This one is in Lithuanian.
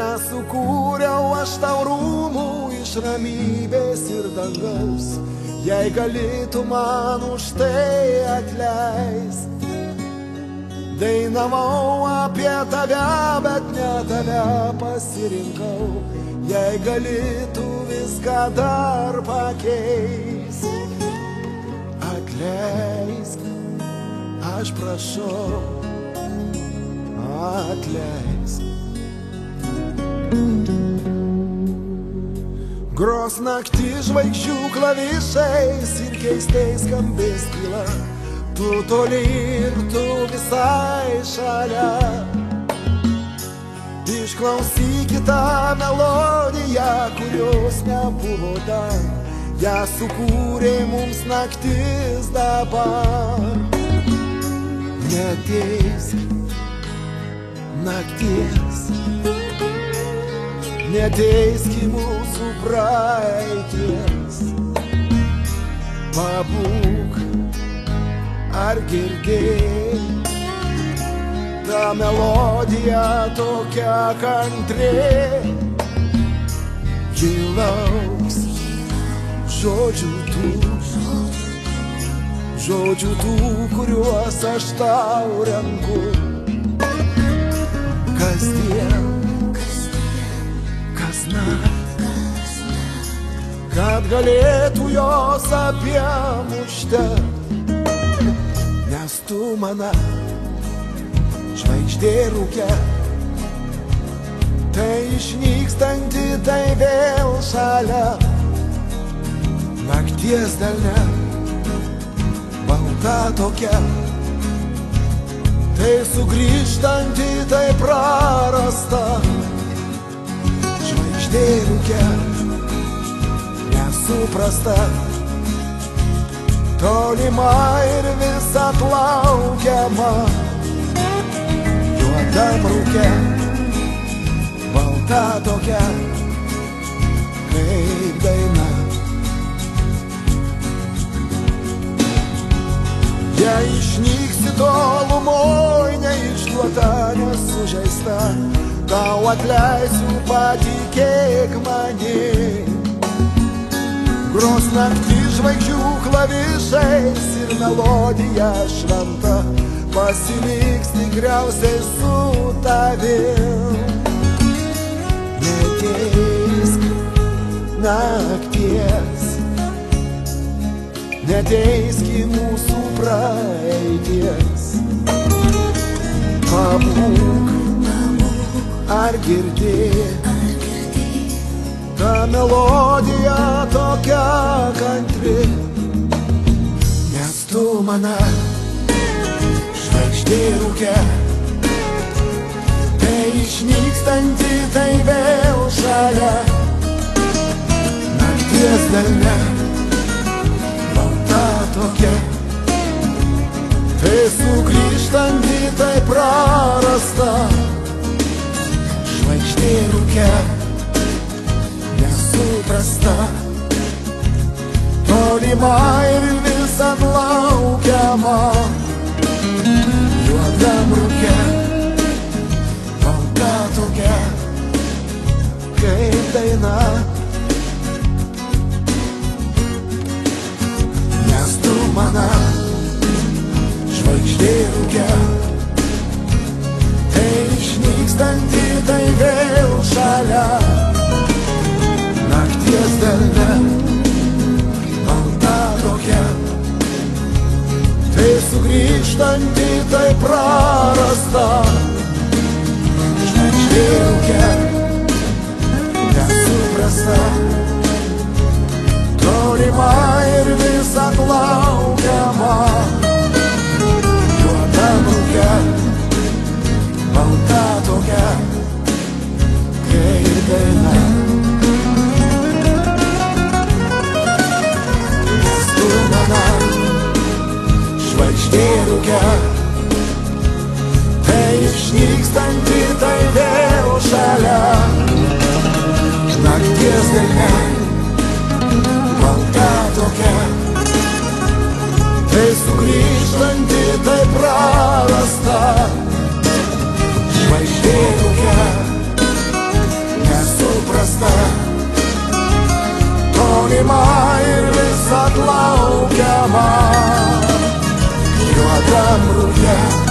Nesukūriau aš tau rūmų iš ramybės ir dangaus, jei galėtų man už tai atleist. Dainavau apie tave, bet ne tave pasirinkau, jei galėtų viską dar pakeist. Atleisk, aš prašau, atleisk. Gros naktį žvaigždžių klavišais ir keistais skambės tyla, tu toli ir tu visai šalia. Išklausyki tą melodiją, kurios nebuvo dar, ją sukūrė mums naktis dabar. Neteisk nakties, neteiski mūsų praeities. Pabūk ar girdėjai, ta melodija tokia kantrė, ji lauks žodžių tų, kuriuos aš tau renku. Kasdien, kasnakt, kad galėtų jos abiem užtekt. Nes tu mana žvaigždė rūke, tai išnykstanti, tai vėl šalia. Nakties delne, balta tokia, tai sugrįžtanti, tai prarasta. Žvaigždė rūke, nesuprasta, tolima ir vis atlaukiama. Juodam rūke, balta tokia, kaip daina. Jei išnyksi tolumoj, neišduota, nesužeista, tau atleisiu, patikėk manim. Gros naktį žvaigždžių klavišais ir melodija šventa pasiliks tikriausiai su tavim. Neteisk nakties, neteiski mūsų praeities. Pabūk ar girdėk, ta melodija tokia kantri. Nes tu mana žvaigždė rūke, tai išnykstanti, tai vėl šalia. Nakties delne, balta tokia, tai sugrįžtanti, tai prarasta. Žvaigždė rūke, nesuprasta, tolima ir vis atlaukiama. Juodam rūke, balta tokia, kaip daina. Nes tu mana žvaigždė rūke, tai išnykstanti, tai vėl šalia. Nakties delne, balta tokia, tai sugrįžtanti, tai prarasta. Žvaigždė rūke, nesuprasta, tolima ir vis atlaukiama. Juodam rūke, balta tokia, kaip daina. Žvaigždė rūke, tai išnykstanti, tai vėl šalia. Nakties delne, balta tokia, tai sugrįžtanti, tai prarasta. Žvaigždė rūke, tolima ir visad laukiama. Juodam rūke